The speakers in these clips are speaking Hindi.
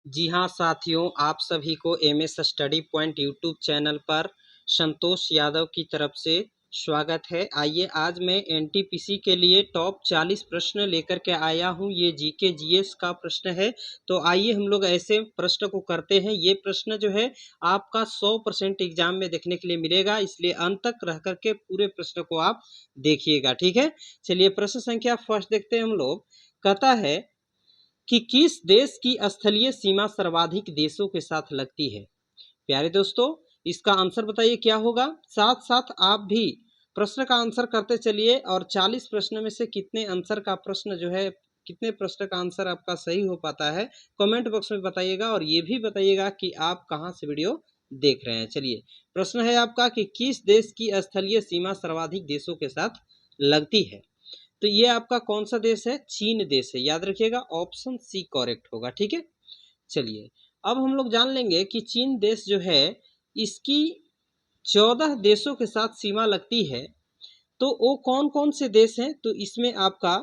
जी हाँ साथियों, आप सभी को MS study point YouTube channel पर संतोष यादव की तरफ से स्वागत है। आइए आज मैं एनटीपीसी के लिए टॉप 40 प्रश्न लेकर के आया हूँ। ये जीके जीएस का प्रश्न है, तो आइए हम लोग ऐसे प्रश्न को करते हैं। ये प्रश्न जो है आपका 100% एग्जाम में देखने के लिए मिलेगा, इसलिए अंत तक रह करके पूरे प्रश्न को आप देखिएगा, ठीक है। चलिए प्रश्न संख्या फर्स्ट देखते हैं हम लोग। कहता है कि किस देश की स्थलीय सीमा सर्वाधिक देशों के साथ लगती है। प्यारे दोस्तों, इसका आंसर बताइए क्या होगा। साथ साथ आप भी प्रश्न का आंसर करते चलिए और 40 प्रश्न में से कितने आंसर का प्रश्न जो है, कितने प्रश्न का आंसर आपका सही हो पाता है, कमेंट बॉक्स में बताइएगा और ये भी बताइएगा कि आप कहां से वीडियो देख रहे हैं। चलिए प्रश्न है आपका कि किस देश की स्थलीय सीमा सर्वाधिक देशों के साथ लगती है। तो ये आपका कौन सा देश है? चीन देश है, याद रखिएगा। ऑप्शन सी करेक्ट होगा, ठीक है। चलिए अब हम लोग जान लेंगे कि चीन देश जो है इसकी 14 देशों के साथ सीमा लगती है। तो वो कौन कौन से देश हैं? तो इसमें आपका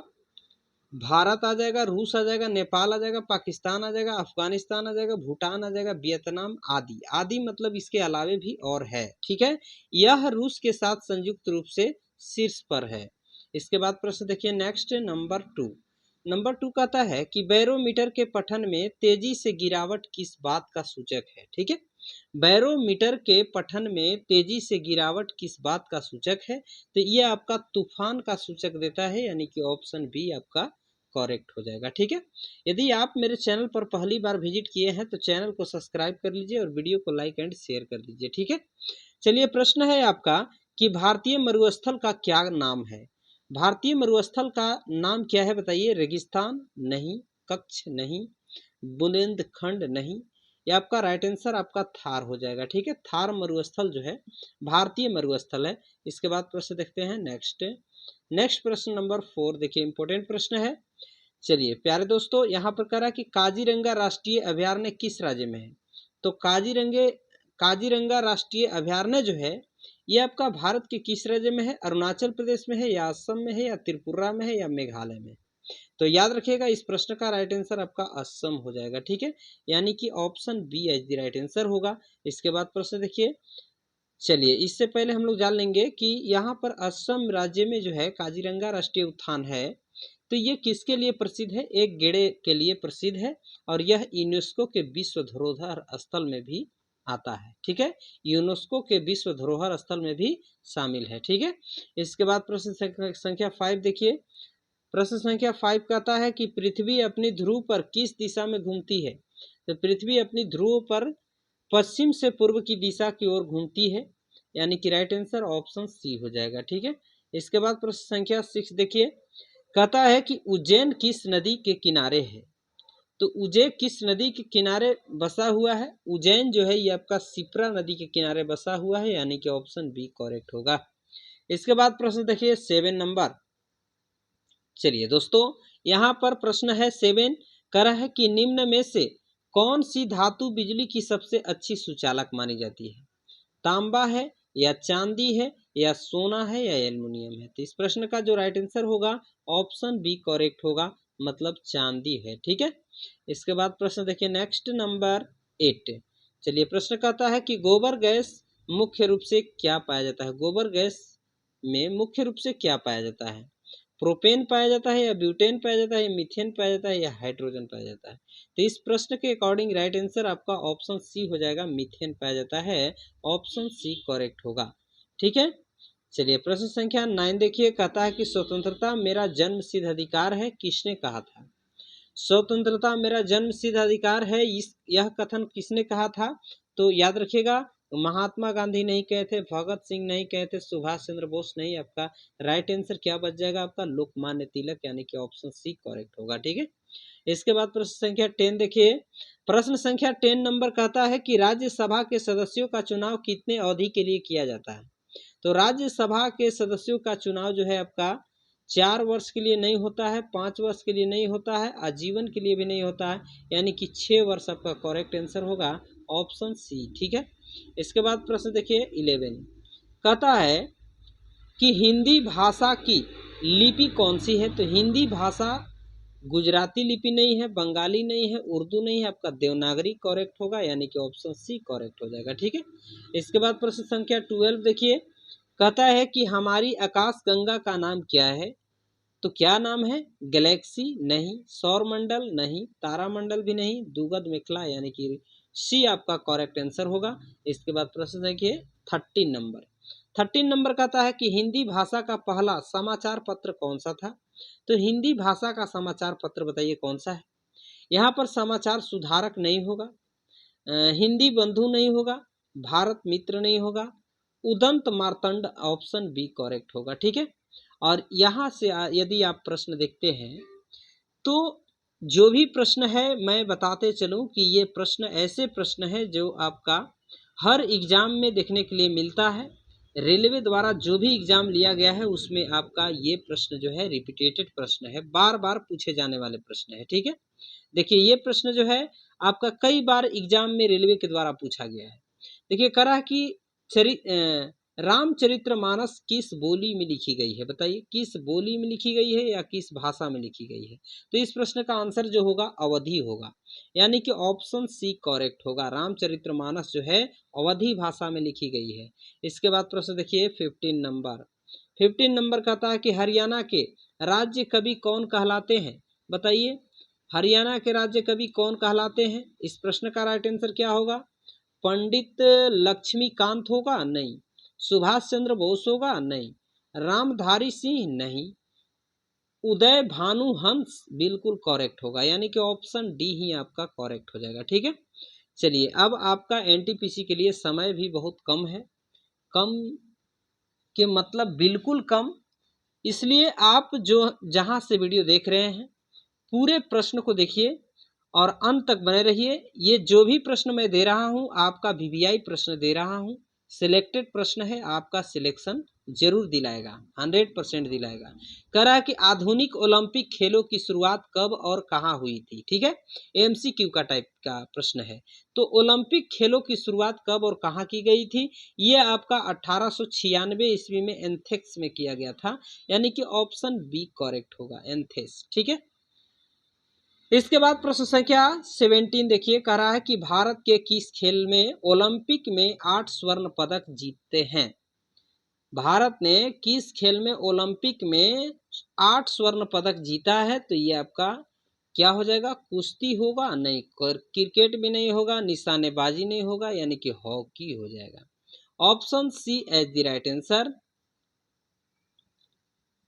भारत आ जाएगा, रूस आ जाएगा, नेपाल आ जाएगा, पाकिस्तान आ जाएगा, अफगानिस्तान आ जाएगा, भूटान आ जाएगा, वियतनाम आदि आदि, मतलब इसके अलावे भी और है, ठीक है। यह रूस के साथ संयुक्त रूप से शीर्ष पर है। इसके बाद प्रश्न देखिए नेक्स्ट नंबर 2 कहता है कि बैरोमीटर के पठन में तेजी से गिरावट किस बात का सूचक है, ठीक है। बैरोमीटर के पठन में तेजी से गिरावट किस बात का सूचक है। तो ये आपका तूफान का सूचक देता है, यानी कि ऑप्शन बी आपका करेक्ट हो जाएगा, ठीक है। यदि आप मेरे चैनल पर पहली बार विजिट किए हैं तो चैनल को सब्सक्राइब कर लीजिए और वीडियो को लाइक एंड शेयर कर दीजिए, ठीक है। चलिए प्रश्न है आपका कि भारतीय मरुस्थल का क्या नाम है। भारतीय मरुस्थल का नाम क्या है बताइए। रेगिस्तान नहीं, कच्छ नहीं, बुंदेलखंड नहीं। ये आपका राइट आंसर आपका थार हो जाएगा, ठीक है। थार मरुस्थल जो है भारतीय मरुस्थल है। इसके बाद प्रश्न देखते हैं नेक्स्ट प्रश्न नंबर 4 देखिए, इंपॉर्टेंट प्रश्न है। चलिए प्यारे दोस्तों, यहाँ पर कह रहा है कि काजीरंगा राष्ट्रीय अभयारण्य किस राज्य में है। तो काजीरंगा राष्ट्रीय अभयारण्य जो है ये आपका भारत के किस राज्य में है। अरुणाचल प्रदेश में है, या असम में है, या त्रिपुरा में है, या मेघालय में। तो याद रखिएगा इस प्रश्न का राइट आंसर आपका असम हो जाएगा, ठीक है। यानी कि option B as the right answer होगा। इसके बाद प्रश्न देखिए। चलिए इससे पहले हम लोग जान लेंगे कि यहाँ पर असम राज्य में जो है काजीरंगा राष्ट्रीय उद्यान है, तो ये किसके लिए प्रसिद्ध है। एक गेड़े के लिए प्रसिद्ध है और यह यूनेस्को के विश्व धरोहर स्थल में भी आता है, ठीक है। यूनेस्को के विश्व धरोहर स्थल में भी शामिल है, ठीक है। इसके बाद प्रश्न संख्या 5 देखिए। प्रश्न संख्या 5 कहता है कि पृथ्वी अपनी ध्रुव पर किस दिशा में घूमती है। तो पृथ्वी अपनी ध्रुव पर पश्चिम से पूर्व की दिशा की ओर घूमती है, यानी कि राइट आंसर ऑप्शन सी हो जाएगा, ठीक है। इसके बाद प्रश्न संख्या 6 देखिए। कहता है कि उज्जैन किस नदी के किनारे है। तो उज्जैन किस नदी के किनारे बसा हुआ है। उज्जैन जो है ये आपका शिप्रा नदी के किनारे बसा हुआ है, यानी कि ऑप्शन बी करेक्ट होगा। इसके बाद प्रश्न देखिए 7 नंबर। चलिए दोस्तों, यहाँ पर प्रश्न है 7, कह रहा है कि निम्न में से कौन सी धातु बिजली की सबसे अच्छी सुचालक मानी जाती है। तांबा है, या चांदी है, या सोना है, या एल्युमिनियम है। तो इस प्रश्न का जो राइट आंसर होगा ऑप्शन बी करेक्ट होगा, मतलब चांदी है, ठीक है। इसके बाद प्रश्न देखिए नेक्स्ट नंबर 8। चलिए प्रश्न कहता है कि गोबर गैस मुख्य रूप से क्या पाया जाता है। गोबर गैस में मुख्य रूप से क्या पाया जाता है। प्रोपेन पाया जाता है, या ब्यूटेन पाया जाता है, या मीथेन पाया जाता है, या हाइड्रोजन पाया जाता है। तो इस प्रश्न के अकॉर्डिंग राइट आंसर आपका ऑप्शन सी हो जाएगा, मीथेन पाया जाता है। ऑप्शन सी करेक्ट होगा, ठीक है। चलिए प्रश्न संख्या 9 देखिए। कहता है कि स्वतंत्रता मेरा जन्मसिद्ध अधिकार है, किसने कहा था। स्वतंत्रता मेरा जन्मसिद्ध अधिकार है, यह कथन किसने कहा था। तो याद रखिएगा महात्मा गांधी नहीं कहे थे, भगत सिंह नहीं कहे थे, सुभाष चंद्र बोस नहीं। आपका राइट आंसर क्या बच जाएगा आपका लोकमान्य तिलक, यानी कि ऑप्शन सी करेक्ट होगा, ठीक है। इसके बाद प्रश्न संख्या 10 देखिए। प्रश्न संख्या 10 नंबर कहता है कि राज्यसभा के सदस्यों का चुनाव कितने अवधि के लिए किया जाता है। तो राज्यसभा के सदस्यों का चुनाव जो है आपका 4 वर्ष के लिए नहीं होता है, 5 वर्ष के लिए नहीं होता है, आजीवन के लिए भी नहीं होता है, यानी कि 6 वर्ष आपका करेक्ट आंसर होगा, ऑप्शन सी, ठीक है। इसके बाद प्रश्न देखिए 11। कहता है कि हिंदी भाषा की लिपि कौन सी है। तो हिंदी भाषा गुजराती लिपि नहीं है, बंगाली नहीं है, उर्दू नहीं है, आपका देवनागरी करेक्ट होगा, यानी कि ऑप्शन सी करेक्ट हो जाएगा। ठीक है, इसके बाद प्रश्न संख्या 12 देखिए, कहता है कि हमारी आकाश गंगा का नाम क्या है? तो क्या नाम है? गैलेक्सी नहीं, सौर मंडल नहीं, तारामंडल भी नहीं, दुगध मेखला, यानी कि सी आपका करेक्ट आंसर होगा। इसके बाद प्रश्न देखिए 13 नंबर कहता है कि हिंदी भाषा का पहला समाचार पत्र कौन सा था? तो हिंदी भाषा का समाचार पत्र बताइए कौन सा है? यहाँ पर समाचार सुधारक नहीं होगा, हिंदी बंधु नहीं होगा, भारत मित्र नहीं होगा, Udant Martand, option B correct होगा। ठीक है, और यहाँ से यदि आप प्रश्न देखते हैं तो जो भी प्रश्न है मैं बताते चलूं कि ये प्रश्न ऐसे प्रश्न है जो आपका हर एग्जाम में देखने के लिए मिलता है। रेलवे द्वारा जो भी एग्जाम लिया गया है उसमें आपका ये प्रश्न जो है रिपीटेटेड प्रश्न है, बार बार पूछे जाने वाले प्रश्न है। ठीक है, देखिए ये प्रश्न जो है आपका कई बार एग्जाम में रेलवे के द्वारा पूछा गया है। देखिए कह रहा है कि रामचरितमानस किस बोली में लिखी गई है? बताइए किस बोली में लिखी गई है या किस भाषा में लिखी गई है? तो इस प्रश्न का आंसर जो होगा अवधी होगा, यानी कि ऑप्शन सी करेक्ट होगा। रामचरितमानस जो है अवधी भाषा में लिखी गई है। इसके बाद प्रश्न देखिए 15 नंबर कहता है कि हरियाणा के राज्य कवि कौन कहलाते हैं? बताइए हरियाणा के राज्य कवि कौन कहलाते हैं? इस प्रश्न का राइट आंसर क्या होगा? पंडित लक्ष्मीकांत होगा? नहीं। सुभाष चंद्र बोस होगा? नहीं। रामधारी सिंह? नहीं। उदय भानु हंस बिल्कुल करेक्ट होगा, यानी कि ऑप्शन डी ही आपका करेक्ट हो जाएगा। ठीक है, चलिए अब आपका एनटीपीसी के लिए समय भी बहुत कम है, कम के मतलब बिल्कुल कम, इसलिए आप जो जहां से वीडियो देख रहे हैं पूरे प्रश्न को देखिए और अंत तक बने रहिए। ये जो भी प्रश्न मैं दे रहा हूं आपका वीवीआई प्रश्न दे रहा हूं, सिलेक्टेड प्रश्न है, आपका सिलेक्शन जरूर दिलाएगा, 100% दिलाएगा। कह रहा है कि आधुनिक ओलंपिक खेलों की शुरुआत कब और कहां हुई थी? ठीक है, एमसीक्यू का टाइप का प्रश्न है। तो ओलंपिक खेलों की शुरुआत कब और कहां की गई थी? ये आपका 1896 ईस्वी में एंथेक्स में किया गया था, यानी कि ऑप्शन बी करेक्ट होगा, एंथेस। ठीक है, इसके बाद प्रश्न संख्या 17 देखिए, कह रहा है कि भारत के किस खेल में ओलंपिक में 8 स्वर्ण पदक जीतते हैं? भारत ने किस खेल में ओलंपिक में 8 स्वर्ण पदक जीता है? तो ये आपका क्या हो जाएगा? कुश्ती होगा? नहीं। क्रिकेट भी नहीं होगा, निशानेबाजी नहीं होगा, यानी कि हॉकी हो जाएगा। Option C as the right answer.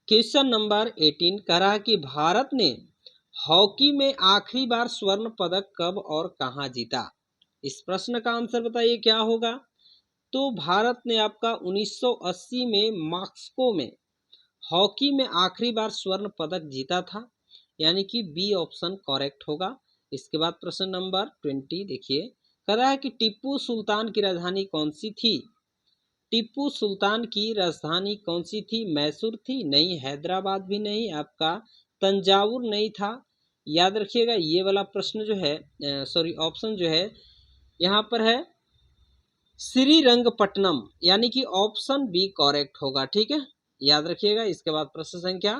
Question number 18 कह रहा है कि भारत ने हॉकी में आखिरी बार स्वर्ण पदक कब और कहां जीता? इस प्रश्न का आंसर बताइए क्या होगा? तो भारत ने आपका 1980 में मॉस्को में हॉकी में आखिरी बार स्वर्ण पदक जीता था, यानी कि बी ऑप्शन करेक्ट होगा। इसके बाद प्रश्न नंबर 20 देखिए, कह रहा है कि टीपू सुल्तान की राजधानी कौन सी थी? टीपू सुल्तान की राजधानी कौन सी थी? मैसूर थी? नहीं। हैदराबाद भी नहीं, आपका तंजावुर नहीं था। याद रखिएगा ये वाला प्रश्न जो है, सॉरी ऑप्शन जो है यहाँ पर है श्रीरंगपट्टनम, यानी कि ऑप्शन बी करेक्ट होगा। ठीक है, याद रखिएगा। इसके बाद प्रश्न संख्या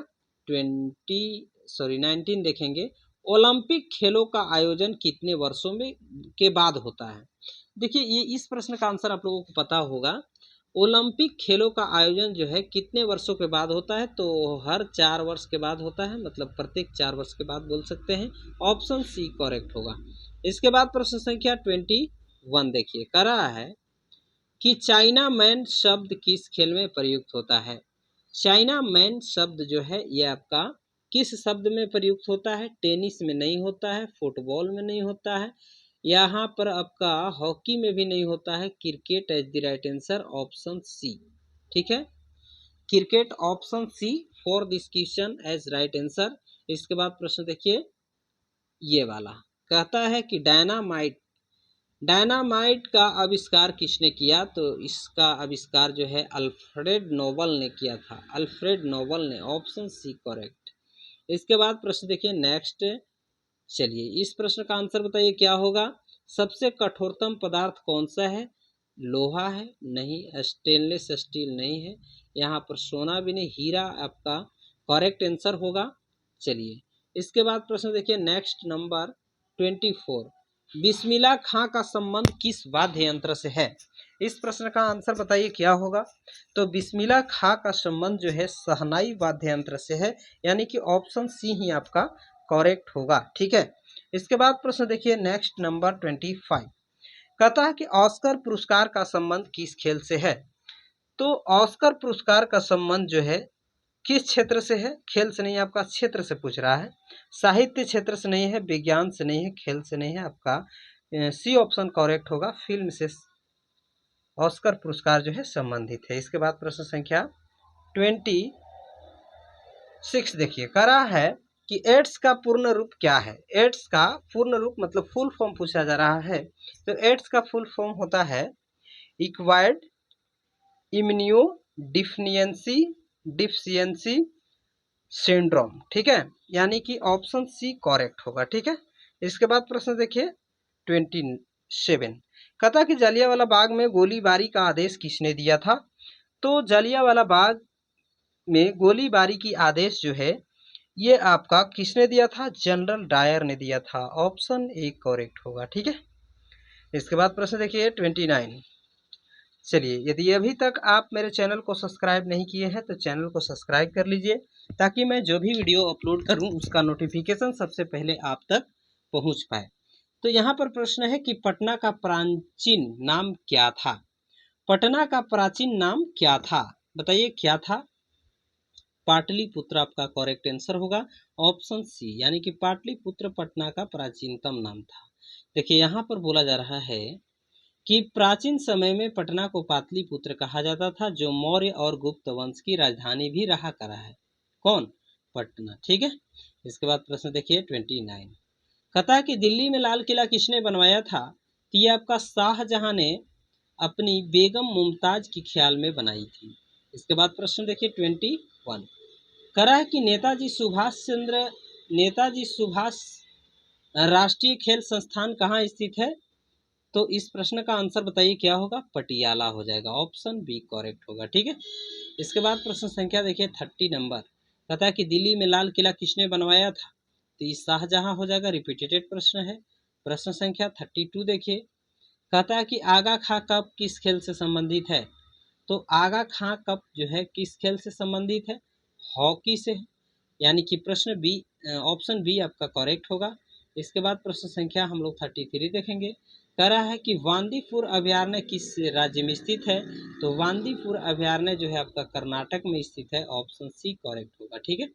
19 देखेंगे, ओलंपिक खेलों का आयोजन कितने वर्षों में के बाद होता है? देखिए ये इस प्रश्न का आंसर आप लोगों को पता होगा। ओलंपिक खेलों का आयोजन जो है कितने वर्षों के बाद होता है? तो हर 4 वर्ष के बाद होता है, मतलब प्रत्येक 4 वर्ष के बाद बोल सकते हैं। ऑप्शन सी करेक्ट होगा। इसके बाद प्रश्न संख्या 21 देखिए, कह रहा है कि चाइना मैन शब्द किस खेल में प्रयुक्त होता है? चाइना मैन शब्द जो है ये आपका किस शब्द में प्रयुक्त होता है? टेनिस में नहीं होता है, फुटबॉल में नहीं होता है, यहाँ पर आपका हॉकी में भी नहीं होता है। Cricket as the right answer, option C. ठीक है, cricket option C for this question as right answer. इसके बाद प्रश्न देखिए ये वाला, कहता है कि डायनामाइट का आविष्कार किसने किया? तो इसका आविष्कार जो है अल्फ्रेड नोबल ने किया था, अल्फ्रेड नोबल ने, ऑप्शन सी करेक्ट। इसके बाद प्रश्न देखिए नेक्स्ट, चलिए इस प्रश्न का आंसर बताइए क्या होगा? सबसे कठोरतम पदार्थ कौन सा है? लोहा है? नहीं। स्टेनलेस स्टील नहीं है, यहाँ पर सोना भी नहीं, हीरा आपका करेक्ट आंसर होगा। चलिए इसके बाद प्रश्न देखिए नेक्स्ट नंबर 24, बिस्मिल्लाह खां का संबंध किस वाद्य यंत्र से है? इस प्रश्न का आंसर बताइए क्या होगा? तो बिस्मिल्लाह खां का संबंध जो है शहनाई वाद्य यंत्र से है, यानी कि ऑप्शन सी ही आपका करेक्ट होगा। ठीक है, इसके बाद प्रश्न देखिए नेक्स्ट नंबर 25, कहता है कि ऑस्कर पुरस्कार का संबंध किस खेल से है? तो ऑस्कर पुरस्कार का संबंध जो है किस क्षेत्र से है? खेल से नहीं, आपका क्षेत्र से पूछ रहा है। साहित्य क्षेत्र से नहीं है, विज्ञान से नहीं है, खेल से नहीं है, आपका सी ऑप्शन करेक्ट होगा, फिल्म से ऑस्कर पुरस्कार जो है संबंधित है। इसके बाद प्रश्न संख्या 26 देखिए, कह रहा है कि एड्स का पूर्ण रूप क्या है? एड्स का पूर्ण रूप मतलब फुल फॉर्म पूछा जा रहा है। तो एड्स का फुल फॉर्म होता है एक्वायर्ड इम्यूनो डिफिशियंसी सिंड्रोम। ठीक है, यानी कि ऑप्शन सी करेक्ट होगा। ठीक है, इसके बाद प्रश्न देखिए 27, कहता कि जलियांवाला बाग में गोलीबारी का आदेश किसने दिया था? तो जलियांवाला बाग में गोलीबारी की आदेश जो है ये आपका किसने दिया था? जनरल डायर ने दिया था, ऑप्शन ए करेक्ट होगा। ठीक है, इसके बाद प्रश्न देखिए 29, चलिए यदि अभी तक आप मेरे चैनल को सब्सक्राइब नहीं किए हैं तो चैनल को सब्सक्राइब कर लीजिए, ताकि मैं जो भी वीडियो अपलोड करूं उसका नोटिफिकेशन सबसे पहले आप तक पहुंच पाए। तो यहाँ पर प्रश्न है कि पटना का प्राचीन नाम क्या था? पटना का प्राचीन नाम क्या था? बताइए क्या था? पाटलिपुत्र आपका करेक्ट आंसर होगा, ऑप्शन सी, यानी कि पाटलिपुत्र पटना का प्राचीनतम नाम था। देखिए यहाँ पर बोला जा रहा है कि प्राचीन समय में पटना को पाटलिपुत्र कहा जाता था, जो मौर्य और गुप्त वंश की राजधानी भी रहा करा है। कौन? पटना। ठीक है, इसके बाद प्रश्न देखिए 29, कहता है कि दिल्ली में लाल किला किसने बनवाया था? तो ये आपका शाहजहां ने अपनी बेगम मुमताज की ख्याल में बनाई थी। इसके बाद प्रश्न देखिए 21, कह रहा है कि नेताजी सुभाष राष्ट्रीय खेल संस्थान कहाँ स्थित है? तो इस प्रश्न का आंसर बताइए क्या होगा? पटियाला हो जाएगा, ऑप्शन बी करेक्ट होगा। ठीक है, इसके बाद प्रश्न संख्या देखिए 30 नंबर, कहता है कि दिल्ली में लाल किला किसने बनवाया था? तो ये शाहजहां हो जाएगा, रिपीटेड प्रश्न है। प्रश्न संख्या 32 देखिए, कहता है कि आगा खां कप किस खेल से संबंधित है? तो आगा खां कप जो है किस खेल से संबंधित है? हॉकी से, यानी कि प्रश्न बी, ऑप्शन बी आपका करेक्ट होगा। इसके बाद प्रश्न संख्या हम लोग 33 देखेंगे, कह रहा है कि वांदीपुर अभयारण्य किस राज्य में स्थित है? तो वांदीपुर अभयारण्य जो है आपका कर्नाटक में स्थित है, ऑप्शन सी करेक्ट होगा। ठीक है,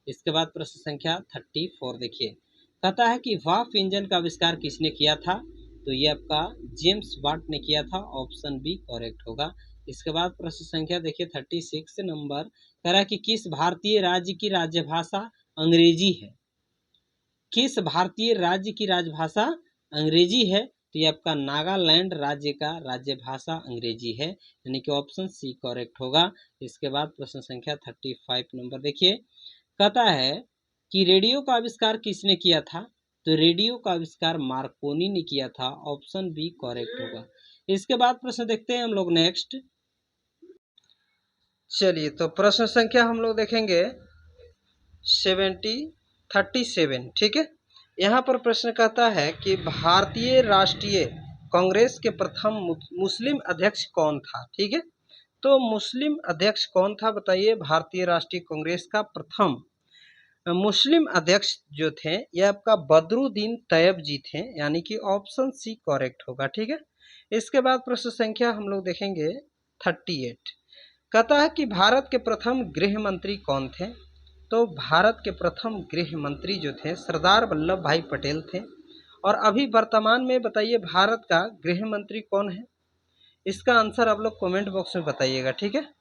इसके बाद प्रश्न संख्या 34 देखिए, कहता है कि वाफ इंजन का आविष्कार किसने किया था? तो ये आपका जेम्स वाट ने किया था, ऑप्शन बी करेक्ट होगा। इसके बाद प्रश्न संख्या देखिए 36 नंबर, कह रहा है कि किस भारतीय राज्य की राजभाषा अंग्रेजी है? किस भारतीय राज्य की राजभाषा अंग्रेजी है? तो ये आपका नागालैंड राज्य का राज्य भाषा अंग्रेजी है, यानी कि ऑप्शन सी करेक्ट होगा। इसके बाद प्रश्न संख्या 35 नंबर देखिए, कहता है कि रेडियो का आविष्कार किसने किया था? तो रेडियो का आविष्कार मार्कोनी ने किया था, ऑप्शन बी करेक्ट होगा। इसके बाद प्रश्न देखते हैं हम लोग नेक्स्ट। चलिए तो प्रश्न संख्या हम लोग देखेंगे 37। ठीक है, यहाँ पर प्रश्न कहता है कि भारतीय राष्ट्रीय कांग्रेस के प्रथम मुस्लिम अध्यक्ष कौन था? ठीक है, तो मुस्लिम अध्यक्ष कौन था बताइए? भारतीय राष्ट्रीय कांग्रेस का प्रथम मुस्लिम अध्यक्ष जो थे ये आपका बदरुद्दीन तैयब जी थे, यानी कि ऑप्शन सी करेक्ट होगा। ठीक है, इसके बाद प्रश्न संख्या हम लोग देखेंगे 38, कहता है कि भारत के प्रथम गृह मंत्री कौन थे? तो भारत के प्रथम गृह मंत्री जो थे सरदार वल्लभ भाई पटेल थे। और अभी वर्तमान में बताइए भारत का गृह मंत्री कौन है? इसका आंसर आप लोग कमेंट बॉक्स में बताइएगा। ठीक है,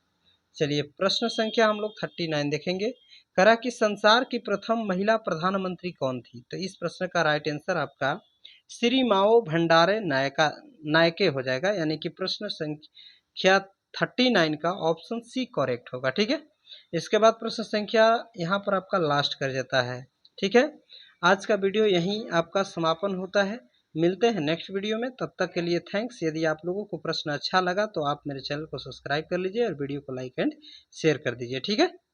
चलिए प्रश्न संख्या हम लोग 39 देखेंगे, करा कि संसार की प्रथम महिला प्रधानमंत्री कौन थी? तो इस प्रश्न का राइट आंसर आपका श्री माओ भंडारे नायके हो जाएगा, यानी कि प्रश्न संख्या 39 का ऑप्शन सी करेक्ट होगा। ठीक है, इसके बाद प्रश्न संख्या यहाँ पर आपका लास्ट कर जाता है। ठीक है, आज का वीडियो यहीं आपका समापन होता है, मिलते हैं नेक्स्ट वीडियो में, तब तक के लिए थैंक्स। यदि आप लोगों को प्रश्न अच्छा लगा तो आप मेरे चैनल को सब्सक्राइब कर लीजिए और वीडियो को लाइक एंड शेयर कर दीजिए। ठीक है।